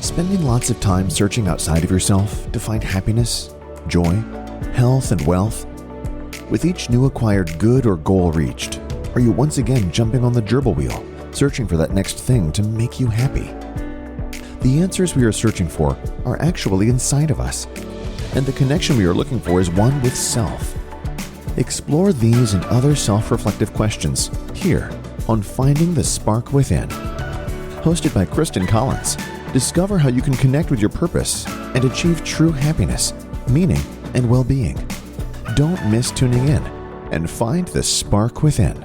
Spending lots of time searching outside of yourself to find happiness, joy, health, and wealth? With each new acquired good or goal reached, are you once again jumping on the gerbil wheel, searching for that next thing to make you happy? The answers we are searching for are actually inside of us, and the connection we are looking for is one with self. Explore these and other self-reflective questions here on Finding the Spark Within. Hosted by Christin Collins, discover how you can connect with your purpose and achieve true happiness, meaning, and well-being. Don't miss tuning in and find the spark within.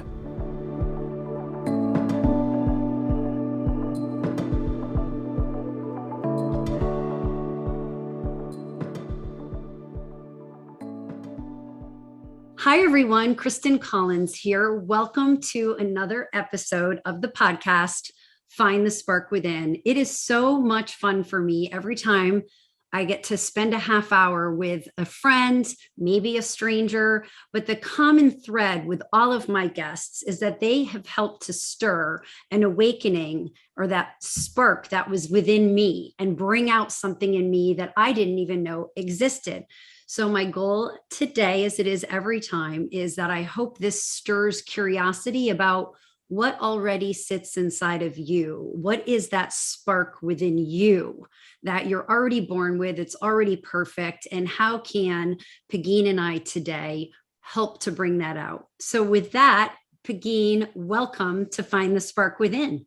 Hi, everyone. Christin Collins here. Welcome to another episode of the podcast, Find the Spark Within. It is so much fun for me every time I get to spend a half hour with a friend, maybe a stranger, but the common thread with all of my guests is that they have helped to stir an awakening or that spark that was within me and bring out something in me that I didn't even know existed. So my goal today, as it is every time, is that I hope this stirs curiosity about what already sits inside of you. What is that spark within you that you're already born with? It's already perfect. And how can Pegine and I today help to bring that out? So with that, Pegine, welcome to Find the Spark Within.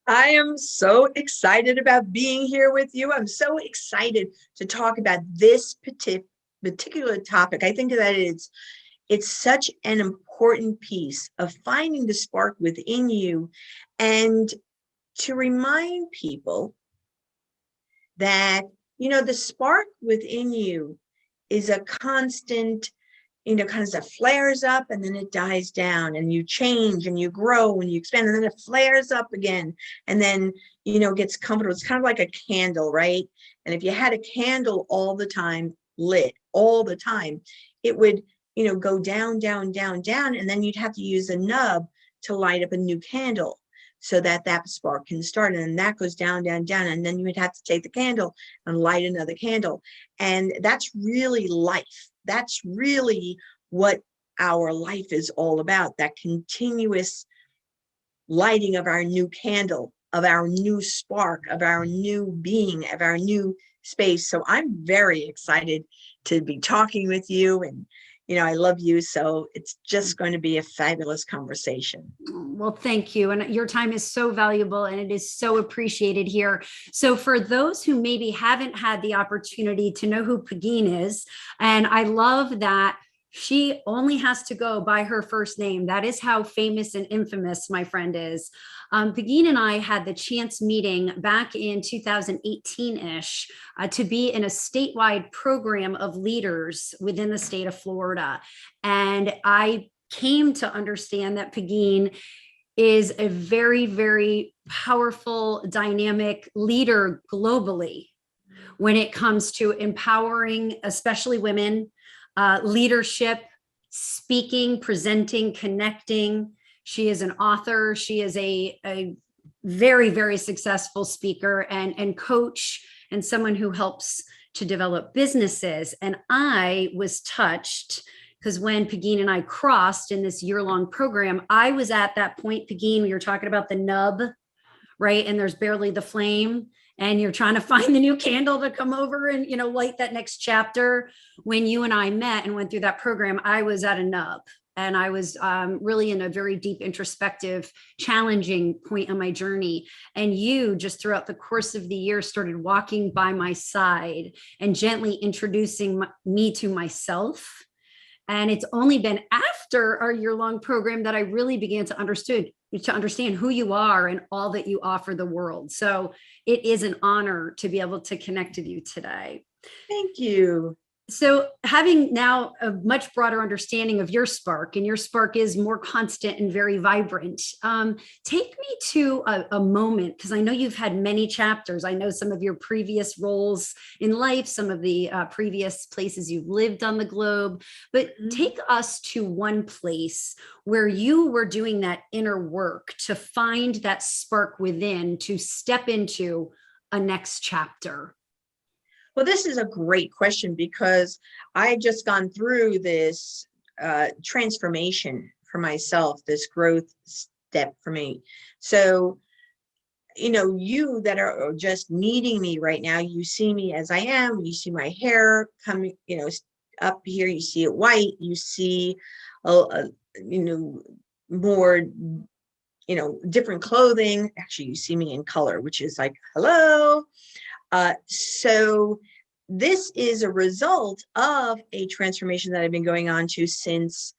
I am so excited about being here with you. I'm so excited to talk about this particular topic. I think that it's such an important piece of finding the spark within you and to remind people that, the spark within you is a constant, kind of flares up and then it dies down and you change and you grow and you expand and then it flares up again and then, gets comfortable. It's kind of like a candle, right? And if you had a candle all the time, lit all the time, it would go down, down, down, down, and then you'd have to use a nub to light up a new candle so that spark can start. And then that goes down, down, down, and then you would have to take the candle and light another candle. And that's really life. That's really what our life is all about, that continuous lighting of our new candle, of our new spark, of our new being, of our new space. So I'm very excited to be talking with you, and I love you. So it's just going to be a fabulous conversation. Well, thank you. And your time is so valuable and it is so appreciated here. So for those who maybe haven't had the opportunity to know who Pegine is, and I love that she only has to go by her first name. That is how famous and infamous my friend is. Pegine and I had the chance meeting back in 2018-ish to be in a statewide program of leaders within the state of Florida. And I came to understand that Pegine is a very, very powerful, dynamic leader globally when it comes to empowering, especially women, leadership, speaking, presenting, connecting. She is an author. She is a very, very successful speaker and coach and someone who helps to develop businesses. And I was touched because when Pegine and I crossed in this year-long program, I was at that point, Pegine, we were talking about the nub, right? And there's barely the flame. And you're trying to find the new candle to come over and, light that next chapter. When you and I met and went through that program, I was at a nub and I was really in a very deep, introspective, challenging point on my journey. And you just throughout the course of the year started walking by my side and gently introducing me to myself. And it's only been after our year-long program that I really began to understand who you are and all that you offer the world. So it is an honor to be able to connect with you today. Thank you. So having now a much broader understanding of your spark, and your spark is more constant and very vibrant, take me to a moment, because I know you've had many chapters. I know some of your previous roles in life, some of the previous places you've lived on the globe, but take us to one place where you were doing that inner work to find that spark within, to step into a next chapter? Well, this is a great question because I just gone through this transformation for myself, this growth step for me. So, you that are just meeting me right now, you see me as I am, you see my hair coming, up here, you see it white, you see, more, different clothing. Actually, you see me in color, which is like, hello. So this is a result of a transformation that I've been going on to since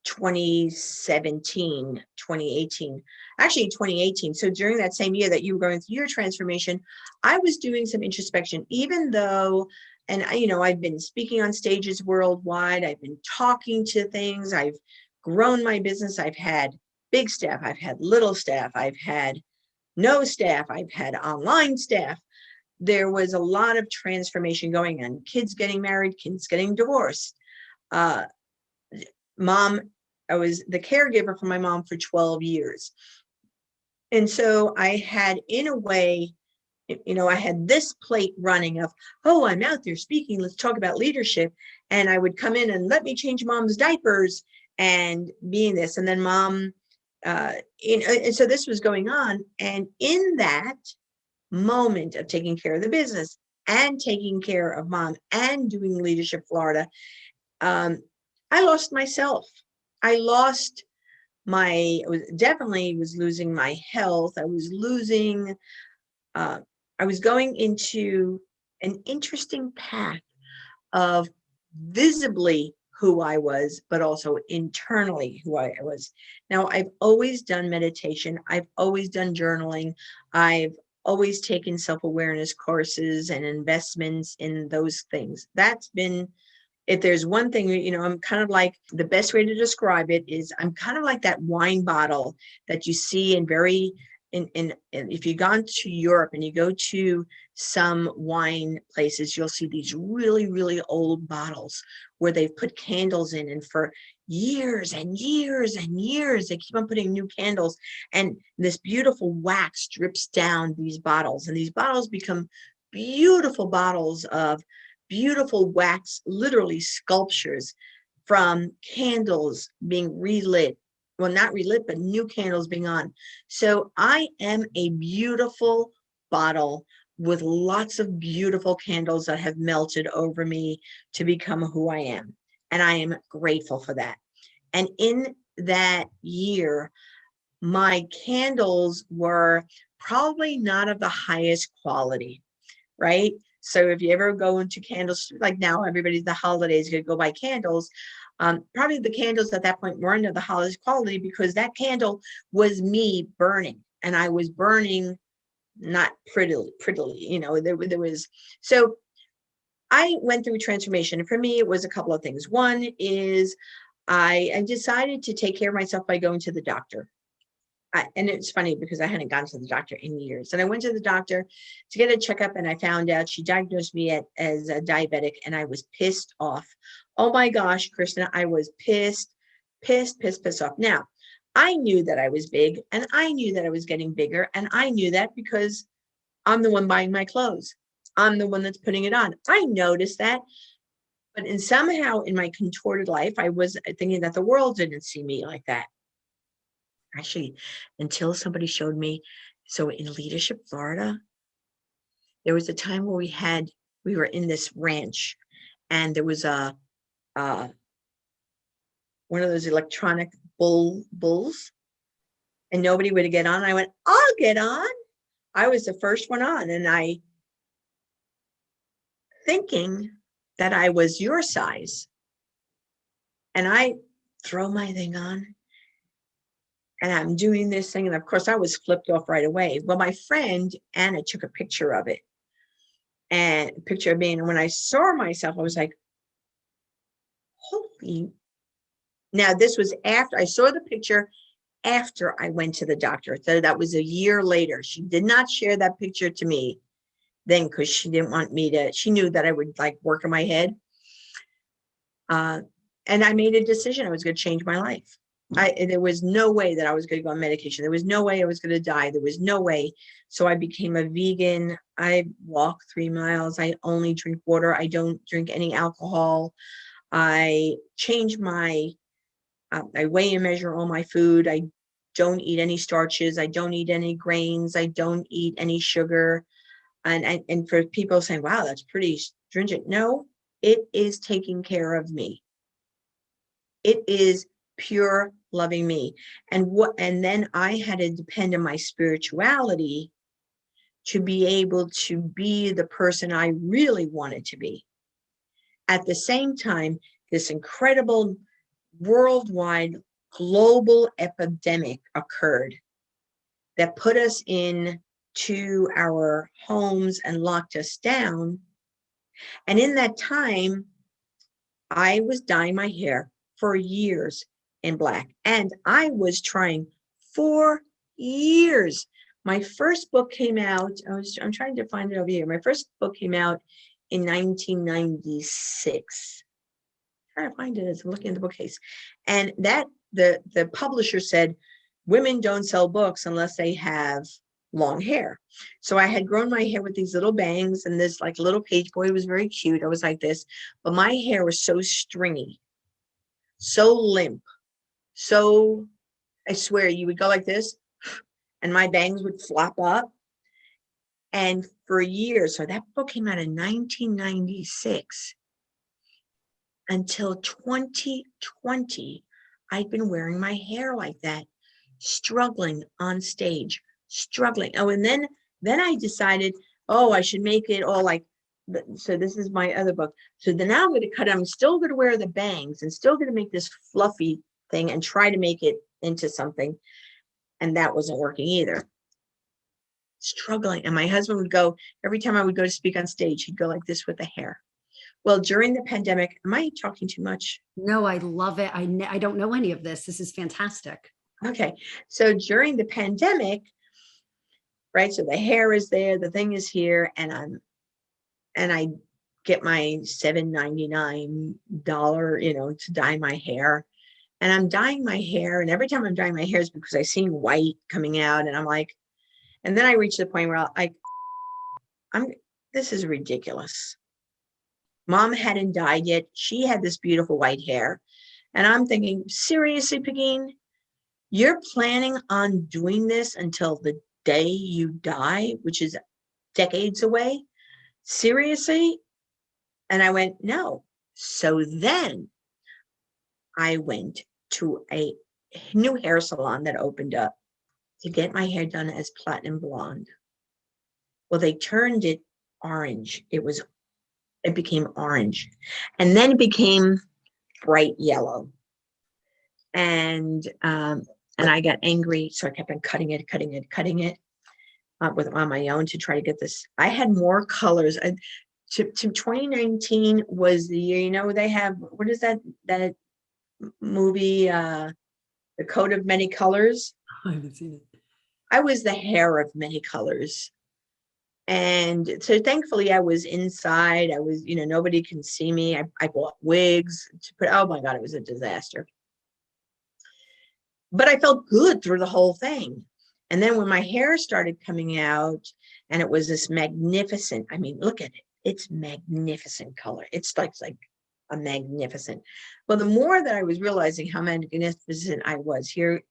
2017, 2018, actually 2018. So during that same year that you were going through your transformation, I was doing some introspection, even though, and I've been speaking on stages worldwide. I've been talking to things. I've grown my business. I've had big staff. I've had little staff. I've had no staff. I've had online staff. There was a lot of transformation going on. Kids getting married, kids getting divorced. Mom, I was the caregiver for my mom for 12 years. And so I had, in a way, I had this plate running of, oh, I'm out there speaking. Let's talk about leadership. And I would come in and let me change mom's diapers and being this. And then mom, and so this was going on. And in that moment of taking care of the business and taking care of mom and doing Leadership Florida, I lost myself. I definitely was losing my health. I was going into an interesting path of visibly who I was, but also internally who I was. Now, I've always done meditation. I've always done journaling. I've always taken self-awareness courses and investments in those things. That's been, if there's one thing, I'm kind of like, the best way to describe it is I'm kind of like that wine bottle that you see in if you've gone to Europe and you go to some wine places, you'll see these really, really old bottles where they've put candles in, and for years and years and years, they keep on putting new candles, and this beautiful wax drips down these bottles, and these bottles become beautiful bottles of beautiful wax, literally sculptures from candles being relit. Well, not relit, but new candles being on. So I am a beautiful bottle with lots of beautiful candles that have melted over me to become who I am. And I am grateful for that. And in that year, my candles were probably not of the highest quality, right? So if you ever go into candles, like now everybody's the holidays going to go buy candles. Probably the candles at that point weren't of the highest quality, because that candle was me burning, and I was burning not prettily, there was, so I went through transformation. And for me, it was a couple of things. One is I decided to take care of myself by going to the doctor. And it's funny because I hadn't gone to the doctor in years. And I went to the doctor to get a checkup, and I found out she diagnosed me as a diabetic, and I was pissed off. Oh my gosh, Christina, I was pissed off. Now, I knew that I was big, and I knew that I was getting bigger, and I knew that because I'm the one buying my clothes. I'm the one that's putting it on. I noticed that. But somehow in my contorted life, I was thinking that the world didn't see me like that. Actually, until somebody showed me. So in Leadership Florida, there was a time where we were in this ranch, and there was one of those electronic bulls, and nobody would get on. I went, I'll get on. I was the first one on, and I, thinking that I was your size, and I throw my thing on. And I'm doing this thing. And of course, I was flipped off right away. Well, my friend, Anna, took a picture of it, and a picture of me. And when I saw myself, I was like, holy. Now, this was after I saw the picture, after I went to the doctor. So that was a year later. She did not share that picture to me then, because she didn't want me to, she knew that I would like work in my head. And I made a decision. I was going to change my life. There was no way that I was going to go on medication. There was no way I was going to die. There was no way. So I became a vegan. I walk 3 miles. I only drink water. I don't drink any alcohol. I change I weigh and measure all my food. I don't eat any starches. I don't eat any grains. I don't eat any sugar. And for people saying, wow, that's pretty stringent. No, it is taking care of me. It is pure loving me. And then I had to depend on my spirituality to be able to be the person I really wanted to be. At the same time, this incredible worldwide global epidemic occurred that put us into our homes and locked us down. And in that time, I was dyeing my hair for years in black. And I was trying for years. My first book came out, I'm trying to find it over here. My first book came out in 1996. Trying to find it as I'm looking at the bookcase. And that the publisher said, women don't sell books unless they have long hair. So I had grown my hair with these little bangs, and this like little page boy was very cute. I was like this, but my hair was so stringy, so limp, so I swear you would go like this and my bangs would flop up. And for years, so that book came out in 1996. Until 2020, I'd been wearing my hair like that, struggling on stage, struggling. Oh, and then I decided, oh, I should make it all like, so this is my other book. So then now I'm going to cut it. I'm still going to wear the bangs and still going to make this fluffy thing and try to make it into something. And that wasn't working either. Struggling. And my husband would go, every time I would go to speak on stage, he'd go like this with the hair. Well, during the pandemic, am I talking too much? No, I love it. I don't know any of this. This is fantastic. Okay. So during the pandemic, right? So the hair is there, the thing is here, and I get my $7.99, to dye my hair. And I'm dyeing my hair. And every time I'm dyeing my hair is because I see white coming out. And I'm like, and then I reach the point where this is ridiculous. Mom hadn't died yet. She had this beautiful white hair. And I'm thinking, seriously, Pegine, you're planning on doing this until the day you die, which is decades away? Seriously? And I went, no. So then I went to a new hair salon that opened up to get my hair done as platinum blonde. Well, they turned it orange. It became orange, and then it became bright yellow. And I got angry, so I kept on cutting it on my own to try to get this. I had more colors. To 2019 was the year. They have, what is that movie? The Coat of Many Colors. I haven't seen it. I was the hair of many colors. And so thankfully I was inside. I was, nobody can see me. I bought wigs to put, oh my God, it was a disaster. But I felt good through the whole thing. And then when my hair started coming out and it was this magnificent, look at it. It's magnificent color. It's like a magnificent. Well, the more that I was realizing how magnificent I was here,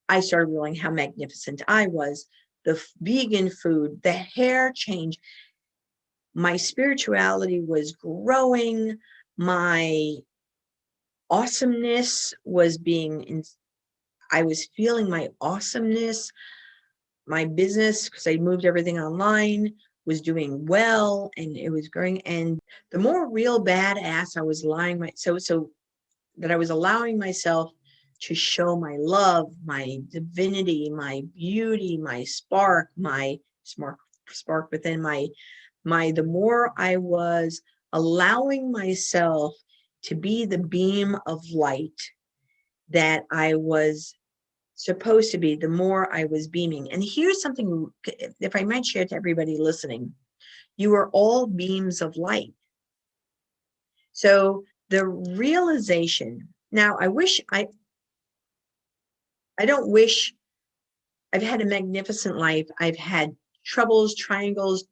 I started realizing how magnificent I was. The vegan food, the hair change, my spirituality was growing. My awesomeness was I was feeling my awesomeness. My business, because I moved everything online, was doing well and it was growing. And the more real badass I was so that I was allowing myself to show my love, my divinity, my beauty, my spark within the more I was allowing myself to be the beam of light that I was supposed to be, the more I was beaming. And here's something, if I might share to everybody listening, you are all beams of light. So the realization, now I wish I don't wish I've had a magnificent life. I've had troubles, triangles,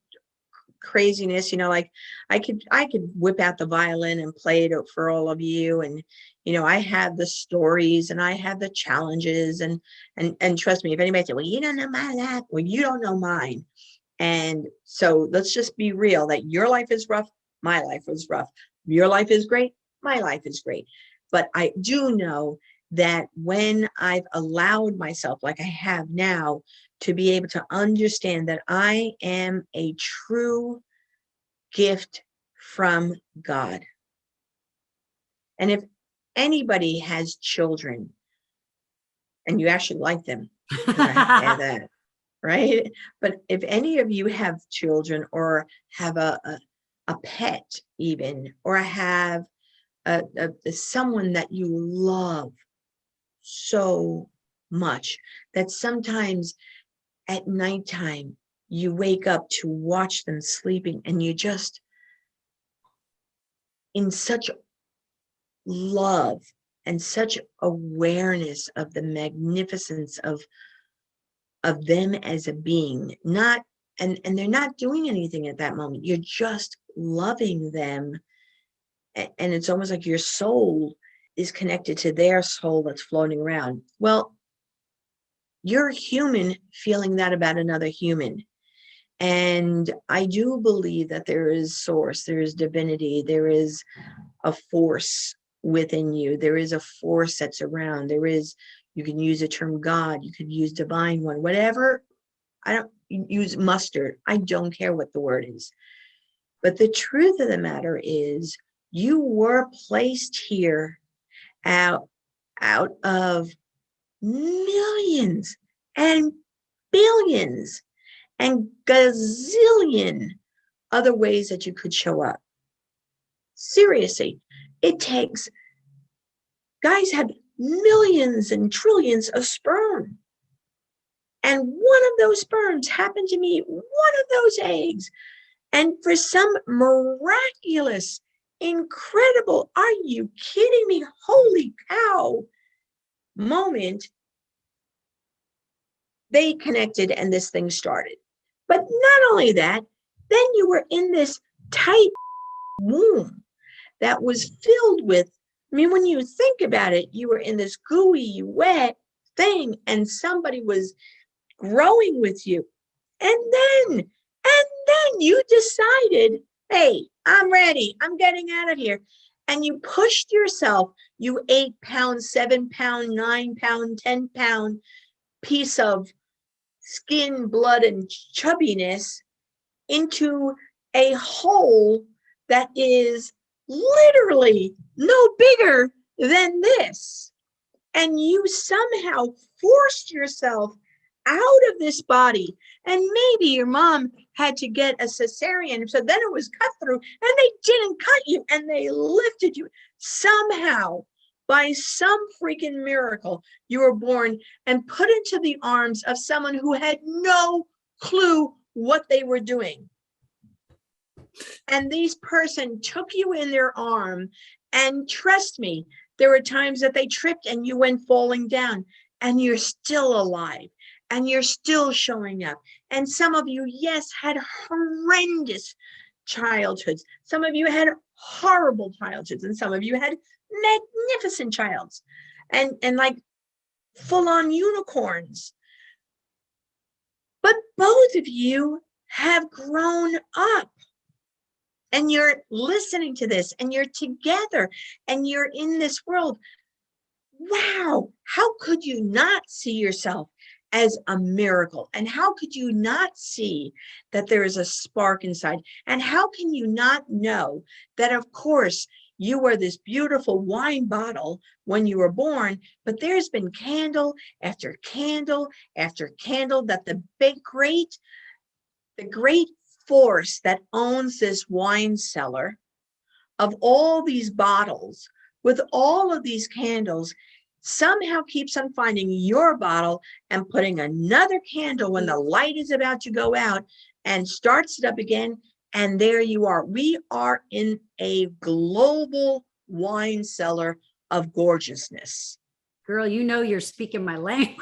craziness, like I could whip out the violin and play it for all of you. And, I have the stories and I have the challenges and trust me, if anybody said, well, you don't know my life, well, you don't know mine. And so let's just be real that your life is rough. My life was rough. Your life is great. My life is great. But I do know that when I've allowed myself, like I have now, to be able to understand that I am a true gift from God. And if anybody has children and you actually like them, because I have to add that, right? But if any of you have children or have a pet even, or have someone that you love so much that sometimes at nighttime you wake up to watch them sleeping and you just in such love and such awareness of the magnificence of them as a being, not and they're not doing anything at that moment. You're just loving them. And it's almost like your soul is connected to their soul that's floating around. Well, you're human feeling that about another human. And I do believe that there is source, there is divinity, there is a force within you. There is a force that's around. There is, you can use the term God, you could use divine one, whatever. I don't use mustard. I don't care what the word is. But the truth of the matter is you were placed here out of millions and billions and gazillion other ways that you could show up. Seriously, it takes, guys have millions and trillions of sperm. And one of those sperms happened to meet one of those eggs. And for some miraculous, incredible, are you kidding me? Holy cow moment, they connected and this thing started. But not only that, then you were in this tight womb that was filled with, I mean, when you think about it, you were in this gooey, wet thing and somebody was growing with you. And then you decided, hey, I'm ready. I'm getting out of here. And you pushed yourself, you 8-pound, 7-pound, 9-pound, 10-pound piece of skin, blood, and chubbiness into a hole that is literally no bigger than this. And you somehow forced yourself out of this body. And maybe your mom had to get a cesarean, so then it was cut through, and they didn't cut you, and they lifted you. Somehow, by some freaking miracle, you were born and put into the arms of someone who had no clue what they were doing. And this person took you in their arm, and trust me, there were times that they tripped and you went falling down, and you're still alive. And you're still showing up. And some of you, yes, had horrendous childhoods. Some of you had horrible childhoods. And some of you had magnificent childs. And like full-on unicorns. But both of you have grown up. And you're listening to this. And you're together. And you're in this world. Wow. How could you not see yourself as a miracle? And how could you not see that there is a spark inside? And how can you not know that, of course, you were this beautiful wine bottle when you were born, but there's been candle after candle after candle that the great force that owns this wine cellar of all these bottles with all of these candles somehow keeps on finding your bottle and putting another candle when the light is about to go out and starts it up again. And there you are. We are in a global wine cellar of gorgeousness. Girl, you're speaking my language.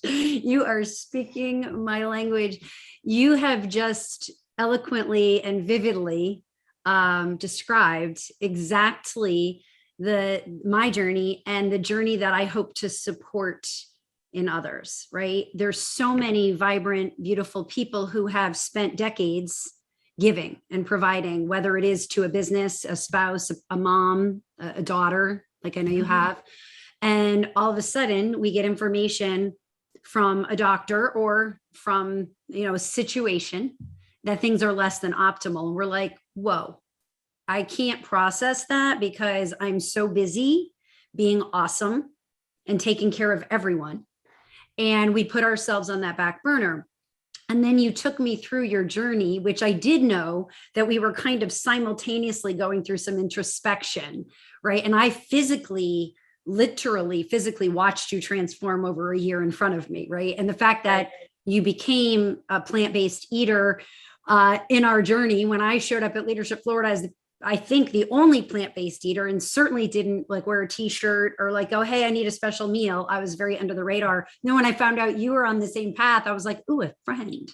You are speaking my language. You have just eloquently and vividly described exactly my journey and the journey that I hope to support in others, right? There's so many vibrant, beautiful people who have spent decades giving and providing, whether it is to a business, a spouse, a mom, a daughter, like I know you have. And all of a sudden we get information from a doctor or from, a situation that things are less than optimal. And we're like, whoa, I can't process that because I'm so busy being awesome and taking care of everyone. And we put ourselves on that back burner. And then you took me through your journey, which I did know that we were kind of simultaneously going through some introspection, right? And I literally physically watched you transform over a year in front of me, right? And the fact that you became a plant-based eater in our journey, when I showed up at Leadership Florida as I think the only plant-based eater, and certainly didn't like wear a t-shirt or like, oh, hey, I need a special meal. I was very under the radar. Then when I found out you were on the same path, I was like, ooh, a friend.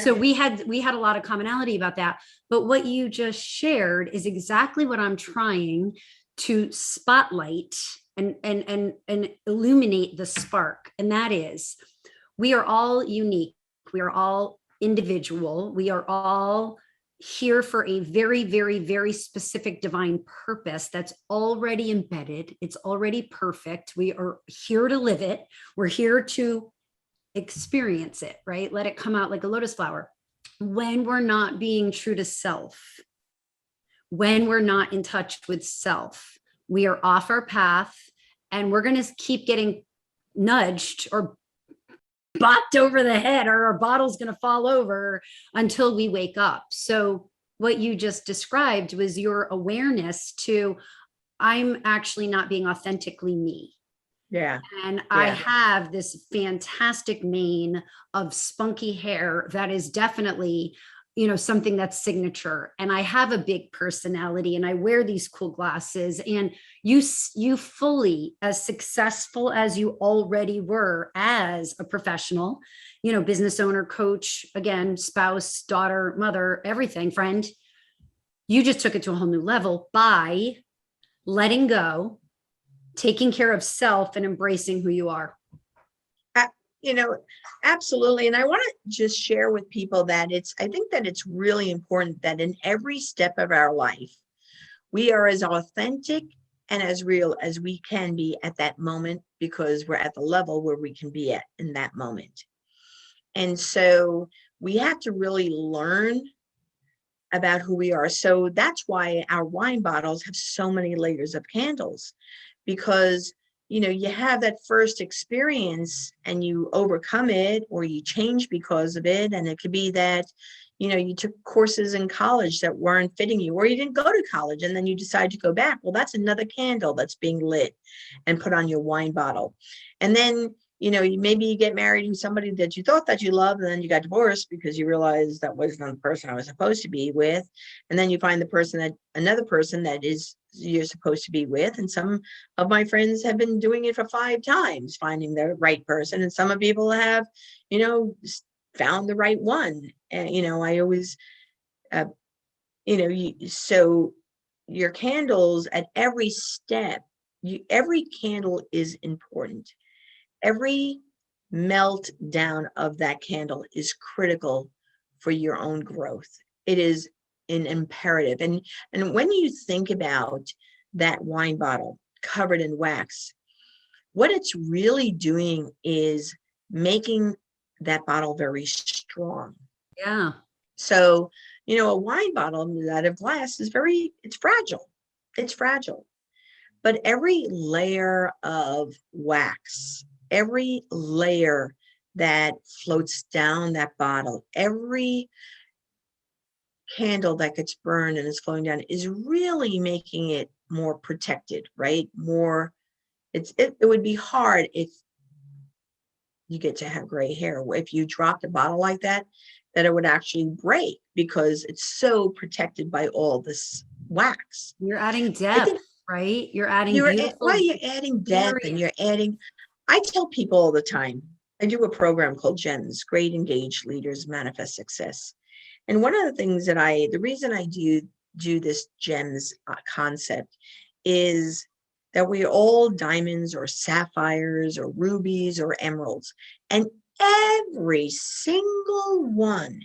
So we had a lot of commonality about that. But what you just shared is exactly what I'm trying to spotlight and illuminate the spark. And that is, we are all unique. We are all individual. We are all here for a very, very, very specific divine purpose that's already embedded. It's already perfect. We are here to live it. We're here to experience it, right? Let it come out like a lotus flower. When we're not being true to self, when we're not in touch with self, we are off our path and we're going to keep getting nudged or bopped over the head, or our bottle's going to fall over until we wake up. So what you just described was your awareness to, I'm actually not being authentically me. Yeah. And I have this fantastic mane of spunky hair that is definitely, something that's signature. And I have a big personality and I wear these cool glasses, and you fully, as successful as you already were as a professional, business owner, coach, again, spouse, daughter, mother, everything, friend, you just took it to a whole new level by letting go, taking care of self, and embracing who you are. Absolutely. And I want to just share with people that I think that it's really important that in every step of our life, we are as authentic and as real as we can be at that moment, because we're at the level where we can be at in that moment. And so we have to really learn about who we are. So that's why our wine bottles have so many layers of candles, because you have that first experience and you overcome it, or you change because of it. And it could be that, you took courses in college that weren't fitting you, or you didn't go to college and then you decide to go back. Well, that's another candle that's being lit and put on your wine bottle. And then, maybe you get married to somebody that you thought that you loved, and then you got divorced because you realized that wasn't the person I was supposed to be with. And then you find another person that is you're supposed to be with. And some of my friends have been doing it for 5 times, finding the right person. And some of people have, found the right one. And, I always, so your candles at every step, every candle is important. Every melt down of that candle is critical for your own growth. It is an imperative. And when you think about that wine bottle covered in wax, what it's really doing is making that bottle very strong. Yeah. So, a wine bottle out of glass is it's fragile. It's fragile. But every layer of wax, every layer that floats down that bottle, every candle that gets burned and is flowing down is really making it more protected, right? It would be hard if you get to have gray hair. If you dropped a bottle like that it would actually break because it's so protected by all this wax. You're adding depth. right? You're adding beautiful. You're adding depth, and you're adding, I tell people all the time, I do a program called GEMS, Great Engaged Leaders Manifest Success. And one of the things that the reason I do this GEMS concept is that we're all diamonds or sapphires or rubies or emeralds. And every single one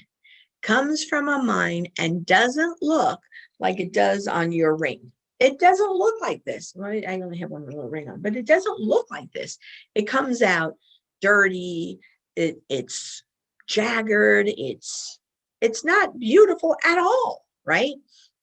comes from a mind and doesn't look like it does on your ring. It doesn't look like this. Right? I only have one little ring on, but it doesn't look like this. It comes out dirty. It's jagged. It's not beautiful at all, right?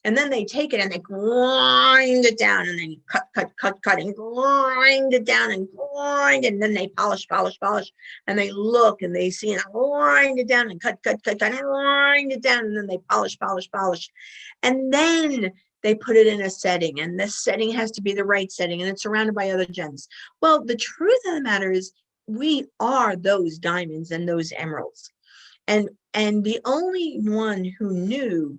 And then they take it and they grind it down, and then you cut, and grind it down and grind, and then they polish, and they look and they see and grind it down and cut, and grind it down, and then they polish. And then they put it in a setting, and this setting has to be the right setting, and it's surrounded by other gems. Well, the truth of the matter is we are those diamonds and those emeralds. And the only one who knew,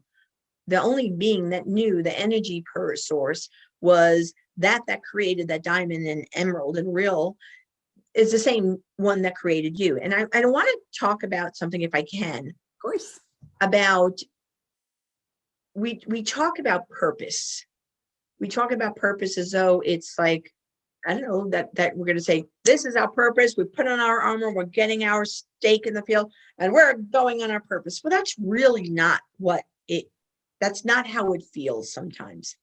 the only being that knew the energy per source was that created that diamond and emerald and real, is the same one that created you. And I want to talk about something, if I can. Of course. About, we talk about purpose. We talk about purpose as though it's like, I don't know, that we're going to say, this is our purpose. We put on our armor, we're getting our stake in the field, and we're going on our purpose. Well, that's really not that's not how it feels sometimes.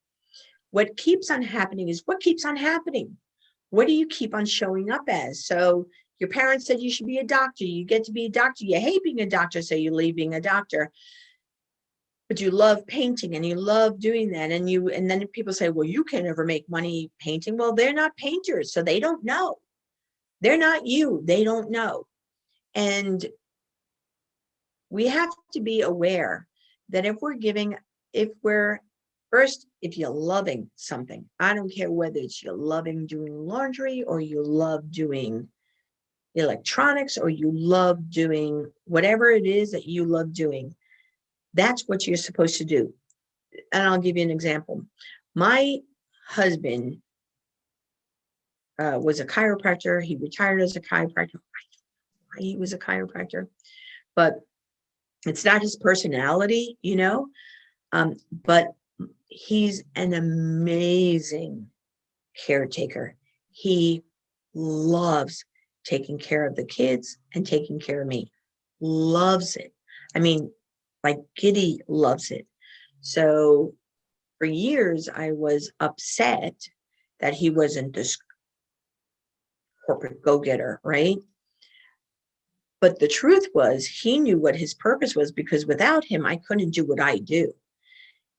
What keeps on happening is what keeps on happening. What do you keep on showing up as? So your parents said you should be a doctor. You get to be a doctor. You hate being a doctor, so you leave being a doctor. But you love painting and you love doing that. And then people say, well, you can never make money painting. Well, they're not painters, so they don't know. They're not you. They don't know. And we have to be aware that if you're loving something, I don't care whether it's you're loving doing laundry, or you love doing electronics, or you love doing whatever it is that you love doing, that's what you're supposed to do. And I'll give you an example. My husband was a chiropractor. He retired as a chiropractor. He was a chiropractor, but it's not his personality, but he's an amazing caretaker. He loves taking care of the kids and taking care of me. Loves it. I mean, like giddy loves it. So for years, I was upset that he wasn't this corporate go-getter, right? But the truth was, he knew what his purpose was, because without him, I couldn't do what I do.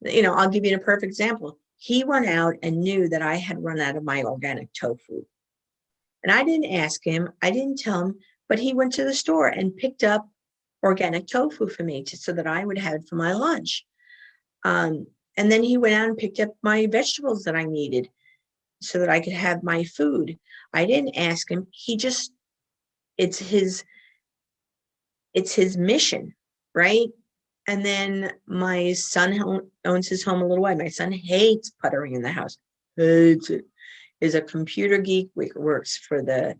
I'll give you a perfect example. He went out and knew that I had run out of my organic tofu. And I didn't ask him, I didn't tell him, but he went to the store and picked up organic tofu for me so that I would have it for my lunch. And then he went out and picked up my vegetables that I needed so that I could have my food. I didn't ask him. It's his mission, right? And then my son owns his home a little way. My son hates puttering in the house. Hates it. Is a computer geek. Works for the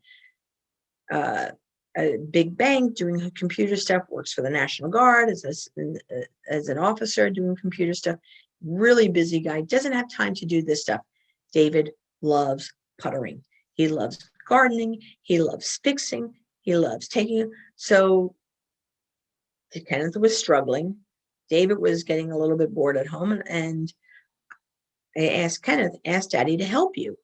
a big bank doing computer stuff. Works for the National Guard as an officer doing computer stuff. Really busy guy. Doesn't have time to do this stuff. David loves puttering. He loves gardening. He loves fixing. He loves taking. So Kenneth was struggling. David was getting a little bit bored at home, and I asked Kenneth, ask Daddy to help you.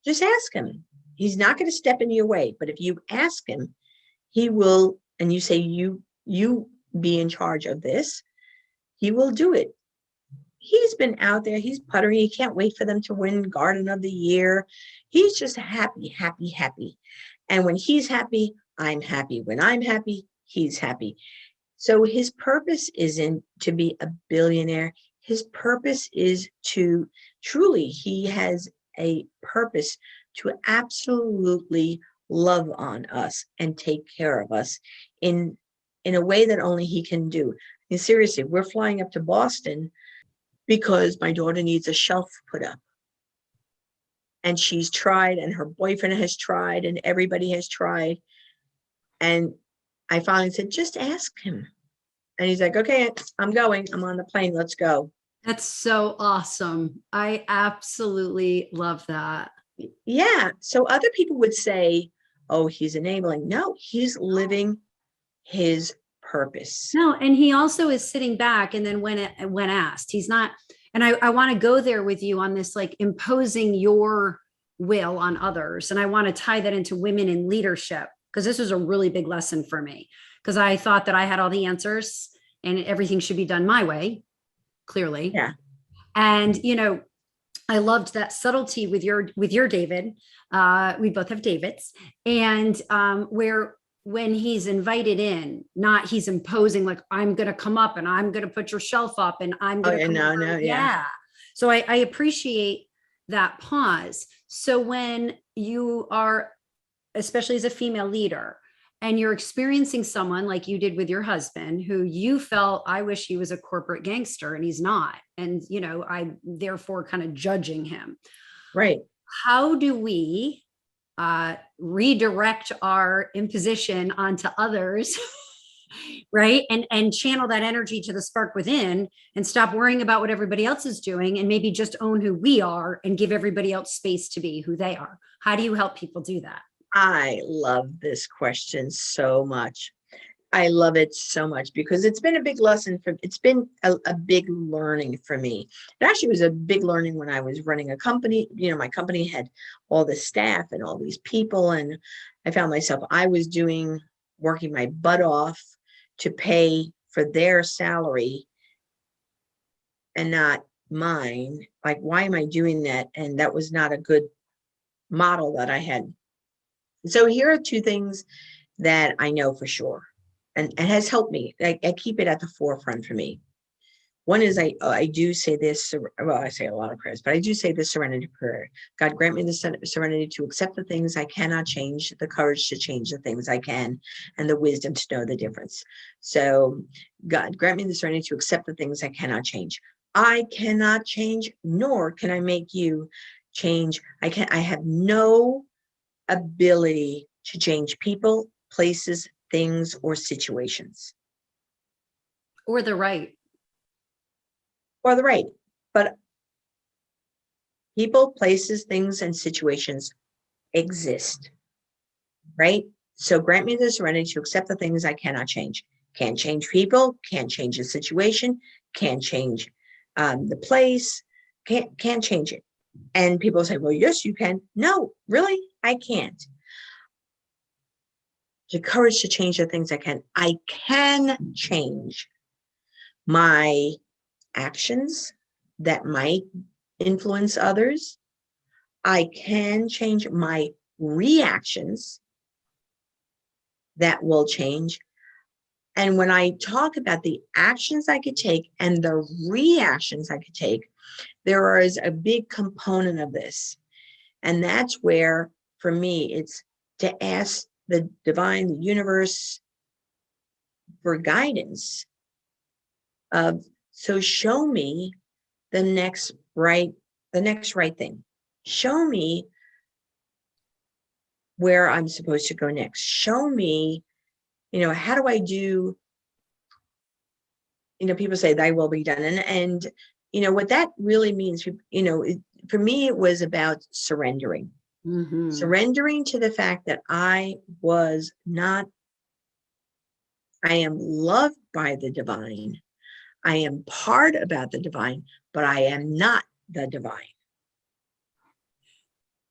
Just ask him. He's not going to step in your way, but if you ask him, he will, and you say, you be in charge of this, he will do it. He's been out there, he's puttering, he can't wait for them to win Garden of the Year. He's just happy. And when he's happy, I'm happy. When I'm happy, he's happy. So his purpose isn't to be a billionaire. His purpose is to truly, he has a purpose to absolutely love on us and take care of us in a way that only he can do. And seriously, we're flying up to Boston because my daughter needs a shelf put up. and she's tried, and her boyfriend has tried, and everybody has tried. And I finally said, just ask him. And he's like, okay, I'm going. I'm on the plane. Let's go. That's so awesome. I absolutely love that. Yeah. So other people would say, oh, he's enabling. No, he's living his purpose. No, and he also is sitting back, and then when asked, he's not, and I want to go there with you on this, like imposing your will on others. And I want to tie that into women in leadership, because this was a really big lesson for me, because I thought that I had all the answers and everything should be done my way, clearly. Yeah. And, I loved that subtlety with your David. We both have Davids, and where when he's invited in, not he's imposing, like, I'm going to come up and I'm going to put your shelf up and I'm going to no, yeah. So I appreciate that pause. So when you are, especially as a female leader, and you're experiencing someone like you did with your husband, who you felt, I wish he was a corporate gangster, and he's not. And, I'm therefore kind of judging him. Right. How do we redirect our imposition onto others, right? And channel that energy to the spark within, and stop worrying about what everybody else is doing, and maybe just own who we are and give everybody else space to be who they are? How do you help people do that? I love this question so much. I love it so much because it's been a big lesson it's been a big learning for me. It actually was a big learning when I was running a company. My company had all the staff and all these people, and I found myself, I was working my butt off to pay for their salary and not mine. Like, why am I doing that? And that was not a good model that I had. So here are two things that I know for sure, and it has helped me. I keep it at the forefront for me. One is I do say this, well, I say a lot of prayers, but I do say this serenity prayer. God, grant me the serenity to accept the things I cannot change, the courage to change the things I can, and the wisdom to know the difference. So God, grant me the serenity to accept the things I cannot change. I cannot change, nor can I make you change. I have no ability to change people, places, things, or situations. Or the right. But people, places, things, and situations exist, right? So grant me the serenity to accept the things I cannot change. Can't change people, can't change the situation, can't change the place, can't change it. And people say, well, yes, you can. No, really, I can't. The courage to change the things I can. I can change my actions that might influence others. I can change my reactions that will change. And when I talk about the actions I could take and the reactions I could take, there is a big component of this. And that's where, for me, it's to ask the divine, the universe, for guidance of, so show me the next right thing. Show me where I'm supposed to go next. Show me, how do I do, people say thy will be done. And what that really means, for me, it was about surrendering. Mm-hmm. Surrendering to the fact that I am loved by the divine. I am part about the divine, but I am not the divine.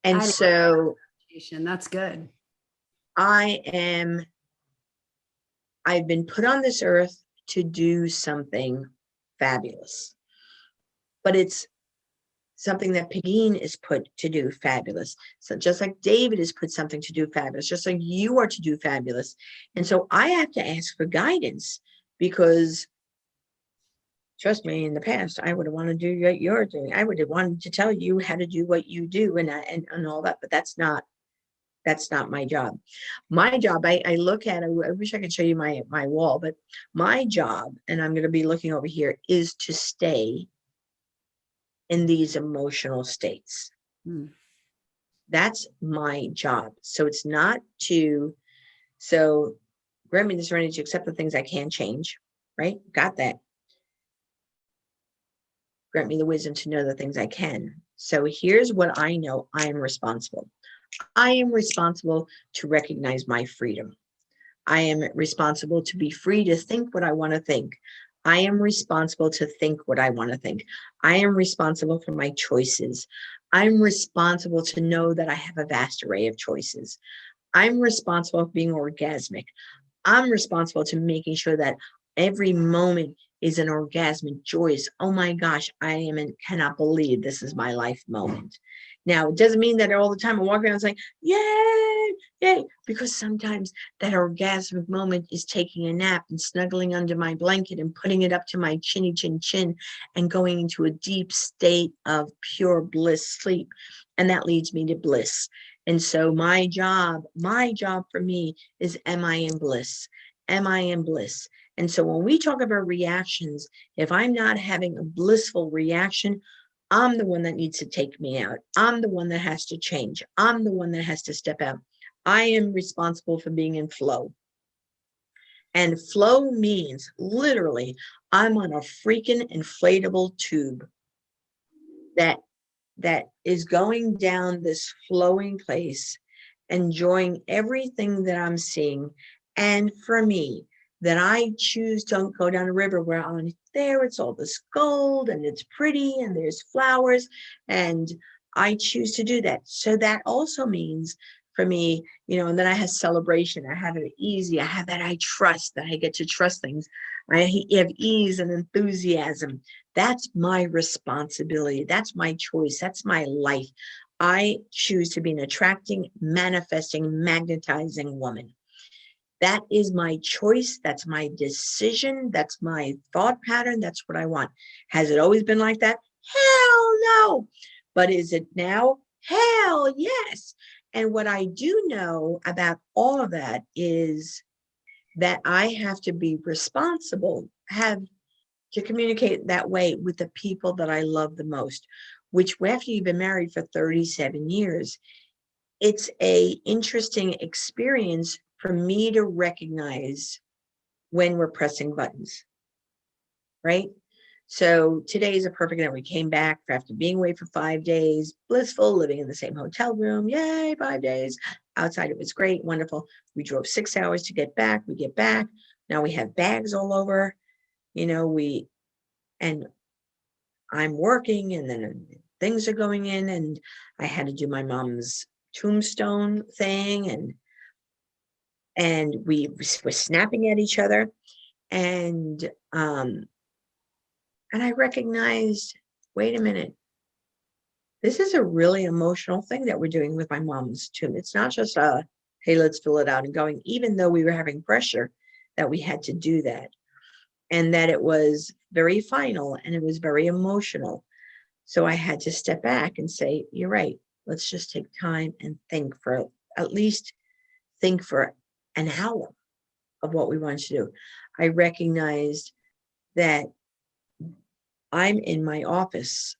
And so that's good. I've been put on this earth to do something fabulous, but it's something that Pegine is put to do fabulous. So just like David is put something to do fabulous, just like you are to do fabulous. And so I have to ask for guidance, because trust me, in the past, I would have wanted to do what you're doing. I would have wanted to tell you how to do what you do and all that, but that's not my job. My job, I look at, I wish I could show you my wall, but my job, and I'm going to be looking over here, is to stay in these emotional states. That's my job. So it's not to, so grant me the serenity to accept the things I can change, right? Got that. Grant me the wisdom to know the things I can. So here's what I know I am responsible. I am responsible to recognize my freedom. I am responsible to be free to think what I want to think. I am responsible to think what I want to think. I am responsible for my choices. I'm responsible to know that I have a vast array of choices. I'm responsible for being orgasmic. I'm responsible to making sure that every moment is an orgasmic, joyous. Oh my gosh, I am and cannot believe this is my life moment. Now, it doesn't mean that all the time I walk around saying, yay, yay, because sometimes that orgasmic moment is taking a nap and snuggling under my blanket and putting it up to my chinny chin chin and going into a deep state of pure bliss sleep. And that leads me to bliss. And so my job for me is, am I in bliss? Am I in bliss? And so when we talk about reactions, if I'm not having a blissful reaction, I'm the one that needs to take me out. I'm the one that has to change. I'm the one that has to step out. I am responsible for being in flow. And flow means literally I'm on a freaking inflatable tube that is going down this flowing place, enjoying everything that I'm seeing. And for me, that I choose don't go down a river where on there it's all this gold and it's pretty and there's flowers, and I choose to do that. So that also means for me, and then I have celebration. I have it easy. I have that I trust, that I get to trust things. I have ease and enthusiasm. That's my responsibility. That's my choice. That's my life. I choose to be an attracting, manifesting, magnetizing woman. That is my choice. That's my decision. That's my thought pattern. That's what I want. Has it always been like that? Hell no. But is it now? Hell yes. And what I do know about all of that is that I have to be responsible, have to communicate that way with the people that I love the most, which after you've been married for 37 years, it's an interesting experience for me to recognize when we're pressing buttons, right? So today is a perfect example. We came back after being away for 5 days, blissful, living in the same hotel room. Yay, 5 days. Outside, it was great, wonderful. We drove 6 hours to get back. We get back. Now we have bags all over. And I'm working, and then things are going in, and I had to do my mom's tombstone thing, and we were snapping at each other, and I recognized, wait a minute, this is a really emotional thing that we're doing with my mom's tomb. It's not just hey, let's fill it out and going, even though we were having pressure that we had to do that, and that it was very final and it was very emotional. So I had to step back and say, you're right. Let's just take time and think for an hour of what we want to do. I recognized that I'm in my office,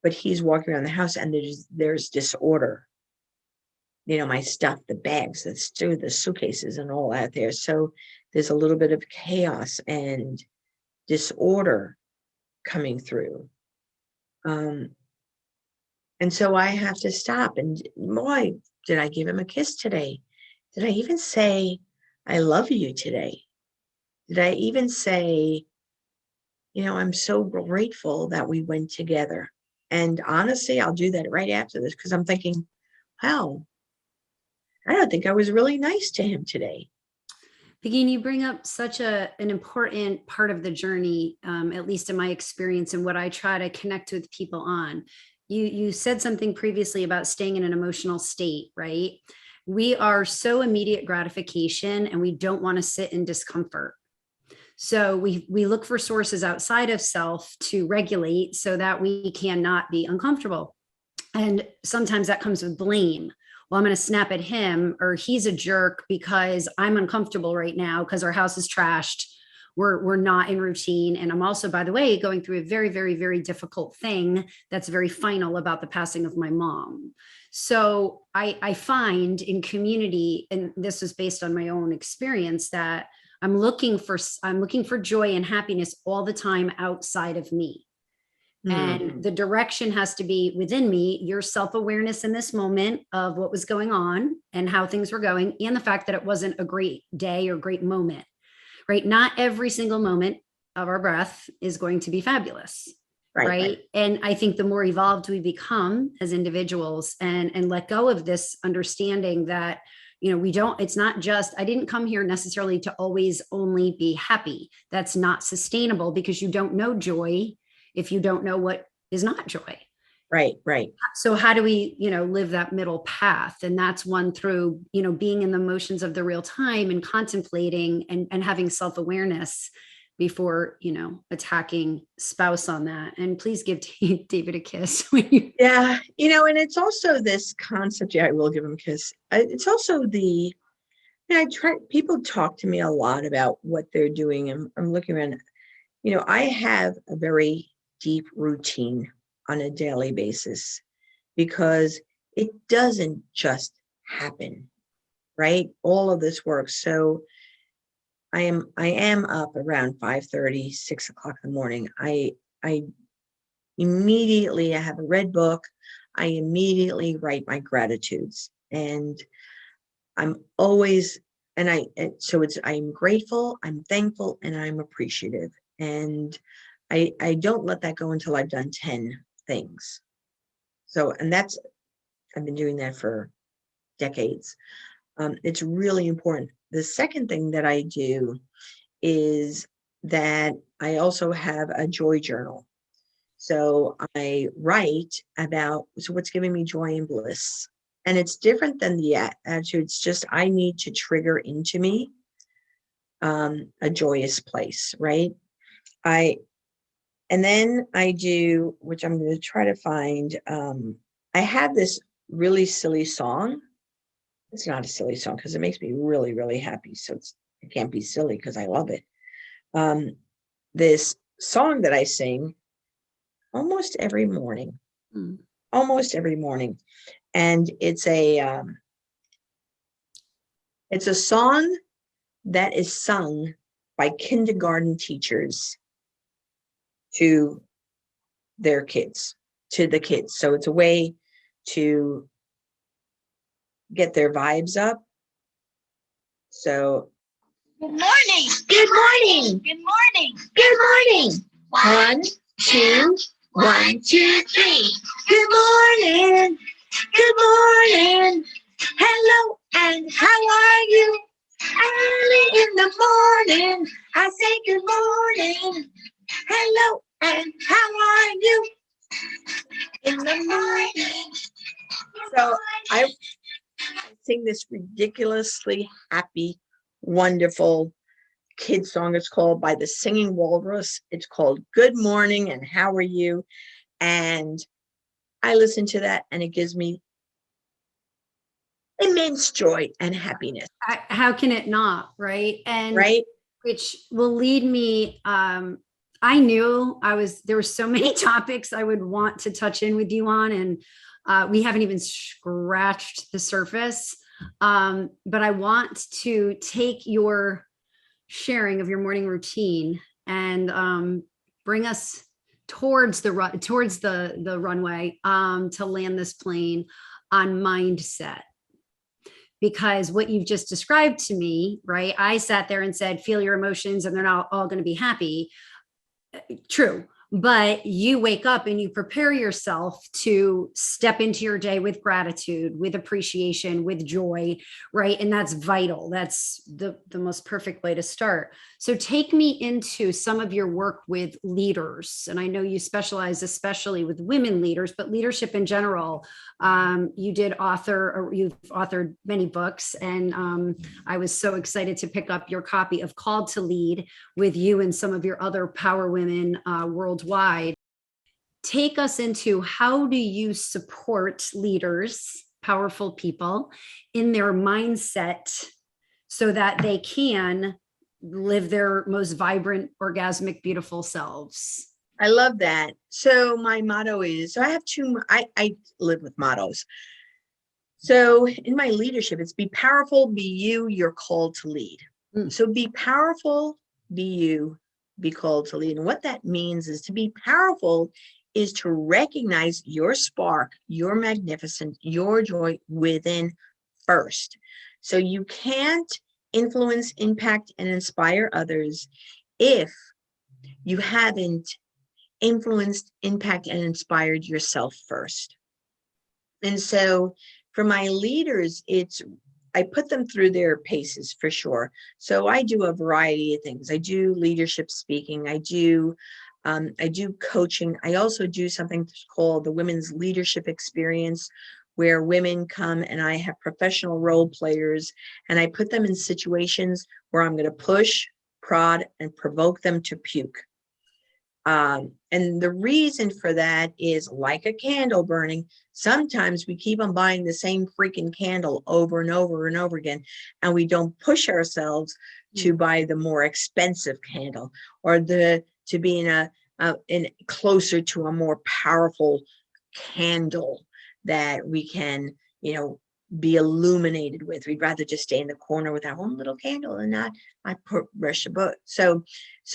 but he's walking around the house, and there's disorder. My stuff, the bags, the suitcases and all out there. So there's a little bit of chaos and disorder coming through. And so I have to stop. And boy, did I give him a kiss today? Did I even say, I love you today? Did I even say, I'm so grateful that we went together? And honestly, I'll do that right after this, because I'm thinking, wow, I don't think I was really nice to him today. Pegine, you bring up such an important part of the journey, at least in my experience and what I try to connect with people on. You said something previously about staying in an emotional state, right? We are so immediate gratification, and we don't want to sit in discomfort. So we look for sources outside of self to regulate so that we cannot be uncomfortable. And sometimes that comes with blame. Well, I'm going to snap at him, or he's a jerk because I'm uncomfortable right now because our house is trashed, we're not in routine. And I'm also, by the way, going through a very, very, very difficult thing that's very final about the passing of my mom. So I find in community, and this is based on my own experience, that I'm looking for joy and happiness all the time outside of me. And the direction has to be within me, your self-awareness in this moment of what was going on and how things were going, and the fact that it wasn't a great day or great moment, right? Not every single moment of our breath is going to be fabulous. Right. And I think the more evolved we become as individuals and let go of this understanding that, it's not just, I didn't come here necessarily to always only be happy. That's not sustainable, because you don't know joy if you don't know what is not joy. Right. So how do we, live that middle path? And that's one through, being in the motions of the real time and contemplating and having self-awareness before, attacking spouse on that. And please give David a kiss. Yeah. And it's also this concept. Yeah, I will give him a kiss. It's also people talk to me a lot about what they're doing. And I'm looking around, I have a very deep routine on a daily basis, because it doesn't just happen, right? All of this work. So I am up around 5:30, 6 o'clock in the morning. I immediately, I have a red book. I immediately write my gratitudes, and I'm always, I'm grateful, I'm thankful, and I'm appreciative. And I don't let that go until I've done 10 things. So, and I've been doing that for decades. It's really important. The second thing that I do is that I also have a joy journal. So I write about what's giving me joy and bliss. And it's different than the attitude. It's just, I need to trigger into me a joyous place, right? And then I do, which I'm going to try to find, I have this really silly song. It's not a silly song because it makes me really, really happy. So it can't be silly because I love it. This song that I sing almost every morning, And it's a song that is sung by kindergarten teachers to their kids, to the kids. So it's a way to get their vibes up. So, good morning. Good morning. Good morning. Good morning. 1, 2, 1, 2, 3. Good morning. Good morning. Hello, and how are you? Early in the morning, I say good morning. Hello, and how are you? In the morning. So I sing this ridiculously happy, wonderful kid song. It's called By the Singing Walrus. It's called Good Morning and How Are You? And I listen to that and it gives me immense joy and happiness. How can it not? Right. And right. Which will lead me. I knew there were so many topics I would want to touch in with you on, and we haven't even scratched the surface. But I want to take your sharing of your morning routine and bring us towards the runway to land this plane on mindset. Because what you've just described to me, right? I sat there and said, feel your emotions and they're not all going to be happy. True. But you wake up and you prepare yourself to step into your day with gratitude, with appreciation, with joy, right? And that's vital. That's the most perfect way to start. So take me into some of your work with leaders. And I know you specialize especially with women leaders, but leadership in general. You've authored many books. And I was so excited to pick up your copy of Called to Lead with you and some of your other power women worldwide. Take us into, how do you support leaders, powerful people, in their mindset so that they can live their most vibrant, orgasmic, beautiful selves. I love that. So my motto is, so I have I live with mottos. So in my leadership, it's be powerful, be you, you're called to lead. So be powerful, be you, be called to lead. And what that means is to be powerful is to recognize your spark, your magnificence, your joy within first. So you can't influence, impact, and inspire others if you haven't influenced, impact, and inspired yourself first. And so for my leaders, I put them through their paces for sure. So I do a variety of things. I do leadership speaking. I do coaching. I also do something called the Women's Leadership Experience, where women come and I have professional role players and I put them in situations where I'm going to push, prod, and provoke them to puke. And the reason for that is, like a candle burning, sometimes we keep on buying the same freaking candle over and over and over again, and we don't push ourselves to buy the more expensive candle, or to be in closer to a more powerful candle that we can, be illuminated with. We'd rather just stay in the corner with our own little candle and not rush a book. So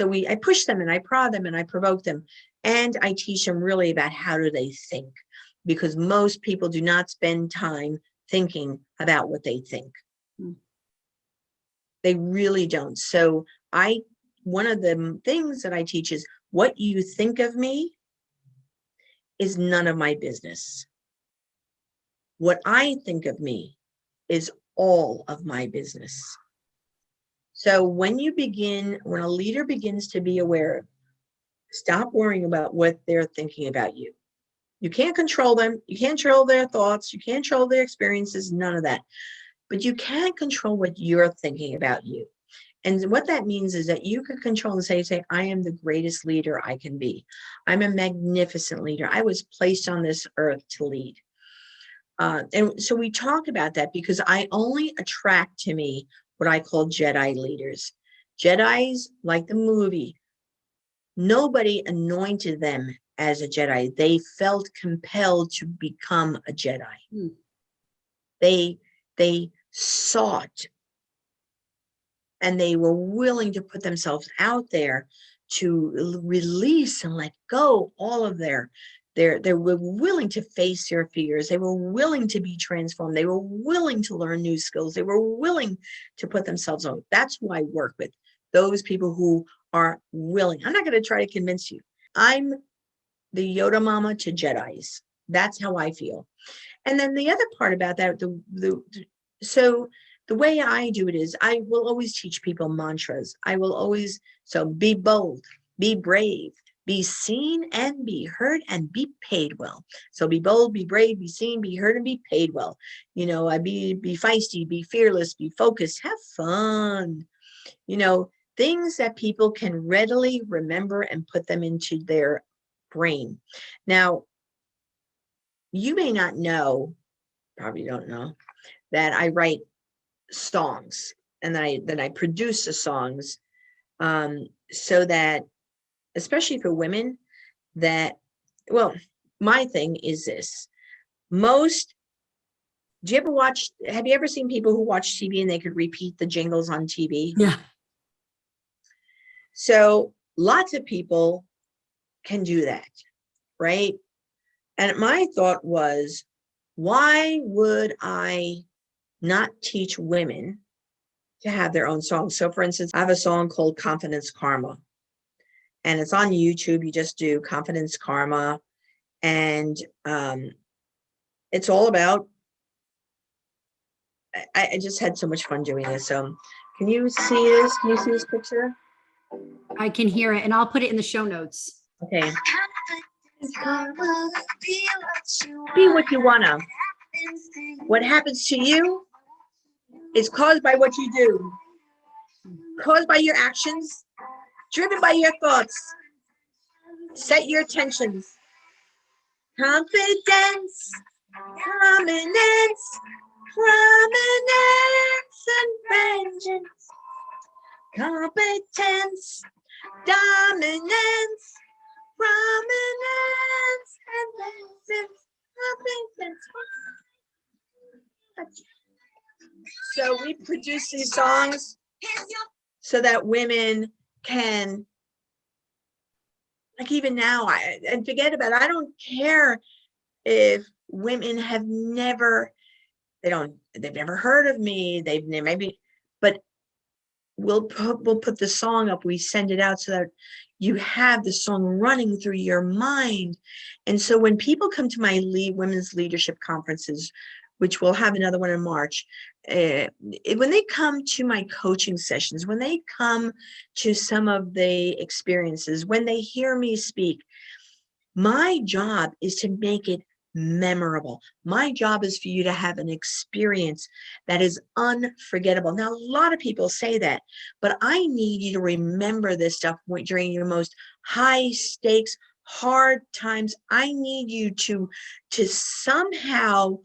I push them and I prod them and I provoke them, and I teach them really about how do they think, because most people do not spend time thinking about what they think. They really don't. So one of the things that I teach is, what you think of me is none of my business. What I think of me is all of my business. So when a leader begins to be aware, stop worrying about what they're thinking about you. You can't control them. You can't control their thoughts. You can't control their experiences, none of that. But you can control what you're thinking about you. And what that means is that you can control and say, I am the greatest leader I can be. I'm a magnificent leader. I was placed on this earth to lead. And so we talk about that because I only attract to me what I call Jedi leaders. Jedis, like the movie, nobody anointed them as a Jedi. They felt compelled to become a Jedi. They sought, and they were willing to put themselves out there to release and let go all of they were willing to face their fears. They were willing to be transformed. They were willing to learn new skills. They were willing to put themselves on. That's who I work with, those people who are willing. I'm not going to try to convince you. I'm the Yoda mama to Jedis. That's how I feel. And then the other part about that, so the way I do it is, I will always teach people mantras. So be bold, be brave, be seen and be heard, and be paid well. So be bold, be brave, be seen, be heard, and be paid well. I be feisty, be fearless, be focused, have fun. Things that people can readily remember and put them into their brain. Now, you may not know, probably don't know, that I write songs, and then I produce the songs, so that, especially for women, my thing is this. Have you ever seen people who watch TV and they could repeat the jingles on TV? Yeah. So lots of people can do that, right? And my thought was, why would I not teach women to have their own songs? So for instance, I have a song called Confidence Karma, and it's on YouTube. You just do Confidence Karma, and it's all about, I just had so much fun doing this. So can you see this? Can you see this picture? I can hear it, and I'll put it in the show notes. Okay. Be what you wanna. What happens to you is caused by what you do, caused by your actions, driven by your thoughts. Set your intentions. Confidence, prominence, and vengeance. competence, dominance, prominence, and competence. So we produce these songs so that women can, like, even now, and forget about it, I don't care if women have never, they've never heard of me, they've never, maybe, but we'll put the song up, we send it out so that you have the song running through your mind. And so when people come to my women's leadership conferences, which we'll have another one in March, when they come to my coaching sessions, when they come to some of the experiences, when they hear me speak, my job is to make it memorable. My job is for you to have an experience that is unforgettable. Now, a lot of people say that, but I need you to remember this stuff during your most high stakes, hard times. I need you to somehow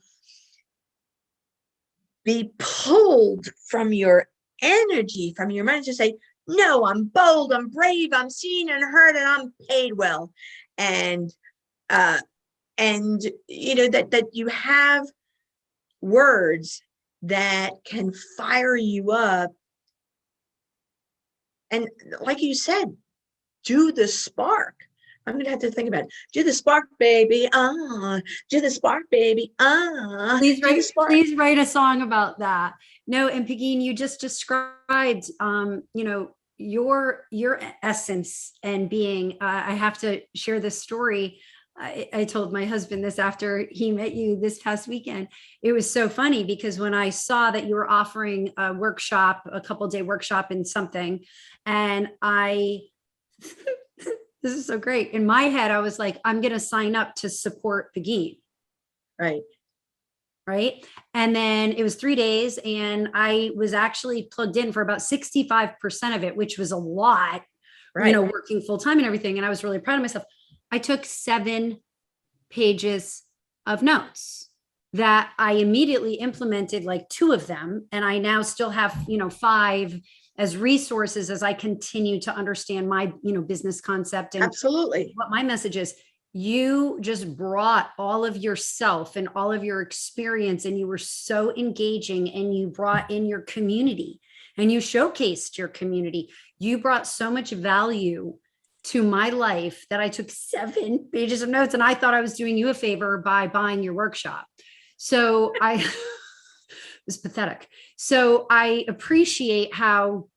be pulled from your energy, from your mind, to say, no, I'm bold, I'm brave, I'm seen and heard, and I'm paid well. And you know, that you have words that can fire you up. And like you said, do the spark. I'm going to have to think about it. Do the spark, baby. Do the spark, baby. Please write a song about that. No, and Pegine, you just described, you know, your essence and being. I have to share this story. I told my husband this after he met you this past weekend. It was so funny because when I saw that you were offering a workshop, a couple-day workshop in something, and this is so great. In my head, I was like, I'm going to sign up to support Pegine. Right. Right. And then it was 3 days and I was actually plugged in for about 65% of it, which was a lot, right, you know, working full time and everything. And I was really proud of myself. I took 7 pages of notes that I immediately implemented, like 2 of them. And I now still have, you know, 5 as resources as I continue to understand my, you know, business concept and absolutely what my message is. You just brought all of yourself and all of your experience, and you were so engaging, and you brought in your community and you showcased your community. You brought so much value to my life that I took 7 pages of notes, and I thought I was doing you a favor by buying your workshop. So it was pathetic. So I appreciate how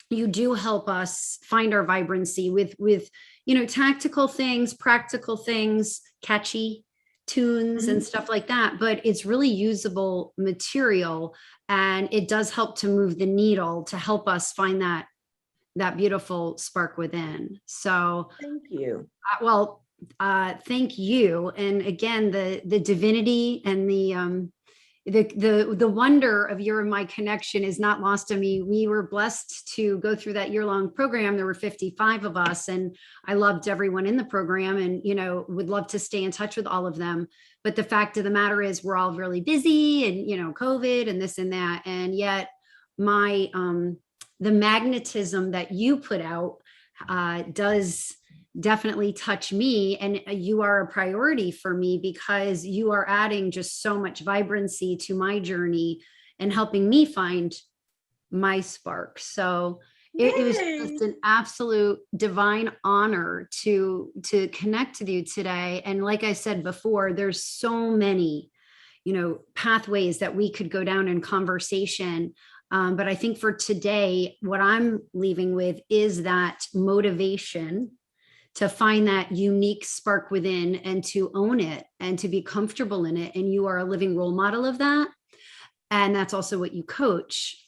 you do help us find our vibrancy with, you know, tactical things, practical things, catchy tunes and stuff like that, but it's really usable material, and it does help to move the needle to help us find that beautiful spark within. So thank you. Thank you. And again, the divinity and the wonder of your and my connection is not lost on me. We were blessed to go through that year-long program. There were 55 of us, and I loved everyone in the program, and, you know, would love to stay in touch with all of them. But the fact of the matter is we're all really busy, and, you know, COVID and this and that. And yet the magnetism that you put out does definitely touch me, and you are a priority for me because you are adding just so much vibrancy to my journey and helping me find my spark. So it was just an absolute divine honor to connect with you today. And like I said before, there's so many, you know, pathways that we could go down in conversation. But I think for today, what I'm leaving with is that motivation to find that unique spark within and to own it and to be comfortable in it. And you are a living role model of that. And that's also what you coach.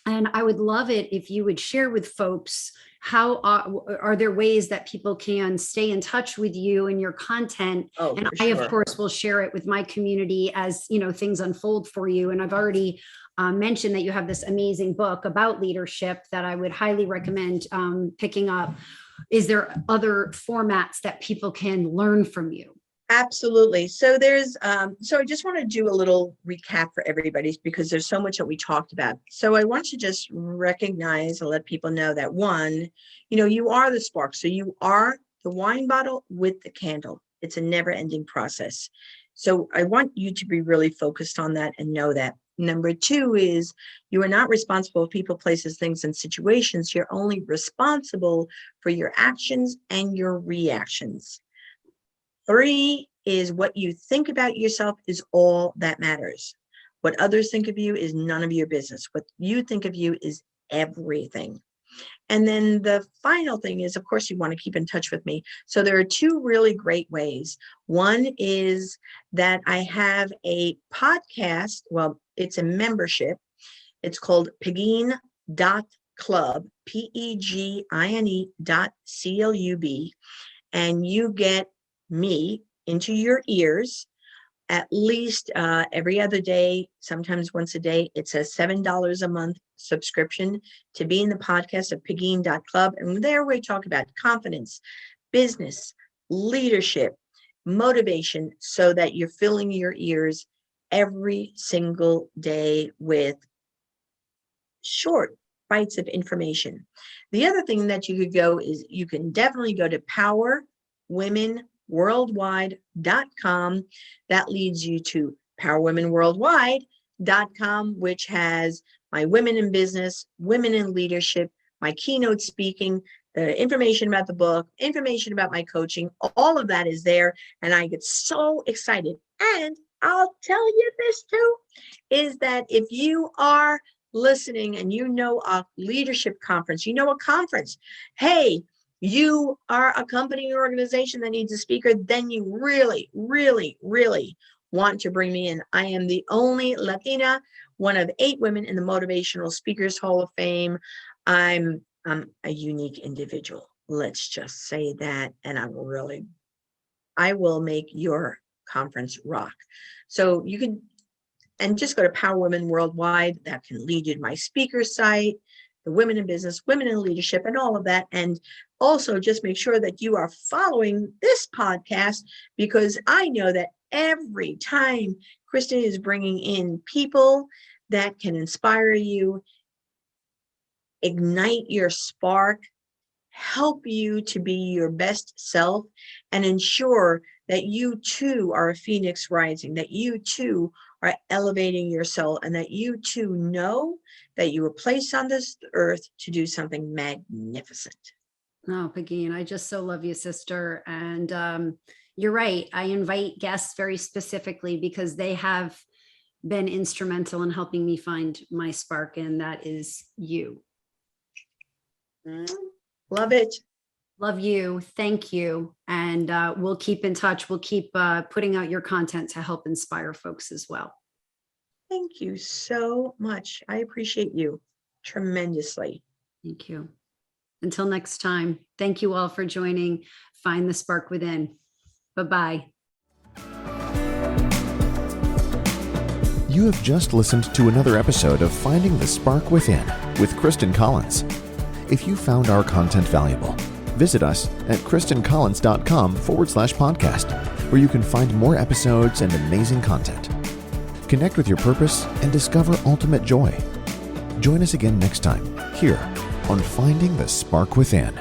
And I would love it if you would share with folks, how are there ways that people can stay in touch with you and your content? And I, of course, will share it with my community as, you know, things unfold for you. And I've already mentioned that you have this amazing book about leadership that I would highly recommend picking up. Is there other formats that people can learn from you? Absolutely. So so I just want to do a little recap for everybody because there's so much that we talked about. So I want to just recognize and let people know that one, you are the spark. So you are the wine bottle with the candle. It's a never ending process. So I want you to be really focused on that and know that. Number two is you are not responsible for people, places, things, and situations. You're only responsible for your actions and your reactions. Three is what you think about yourself is all that matters. What others think of you is none of your business. What you think of you is everything. And then the final thing is, of course, you want to keep in touch with me. So there are two really great ways. One is that I have a podcast. Well, it's a membership. It's called Pegine.club, Pegine.club. And you get me into your ears at least every other day, sometimes once a day. It's a $7 a month subscription to be in the podcast of Pegine.club. And there we talk about confidence, business, leadership, motivation, so that you're filling your ears every single day with short bites of information. The other thing that you could go is you can definitely go to powerwomenworldwide.com. That leads you to powerwomenworldwide.com, which has my women in business, women in leadership, my keynote speaking, the information about the book, information about my coaching, all of that is there. And I get so excited. And I'll tell you this too, is that if you are listening and a leadership conference, a conference, hey, you are a company or organization that needs a speaker, then you really, really, really want to bring me in. I am the only Latina, one of 8 women in the Motivational Speakers Hall of Fame. I'm a unique individual. Let's just say that. And I will make your conference rock. So you can, and just go to Power Women Worldwide. That can lead you to my speaker site, the women in business, women in leadership, and all of that. And also just make sure that you are following this podcast, because I know that every time Christin is bringing in people that can inspire you, ignite your spark, help you to be your best self, and ensure that you too are a phoenix rising, that you too are elevating your soul, and that you too know that you were placed on this earth to do something magnificent. Oh, Pegine, I just so love you, sister. And you're right. I invite guests very specifically because they have been instrumental in helping me find my spark, and that is you. Love it. Love you. Thank you. And we'll keep in touch. We'll keep putting out your content to help inspire folks as well. Thank you so much. I appreciate you tremendously. Thank you. Until next time, thank you all for joining Find the Spark Within. Bye-bye. You have just listened to another episode of Finding the Spark Within with Christin Collins. If you found our content valuable, visit us at christincollins.com/podcast, where you can find more episodes and amazing content. Connect with your purpose and discover ultimate joy. Join us again next time here on Finding the Spark Within.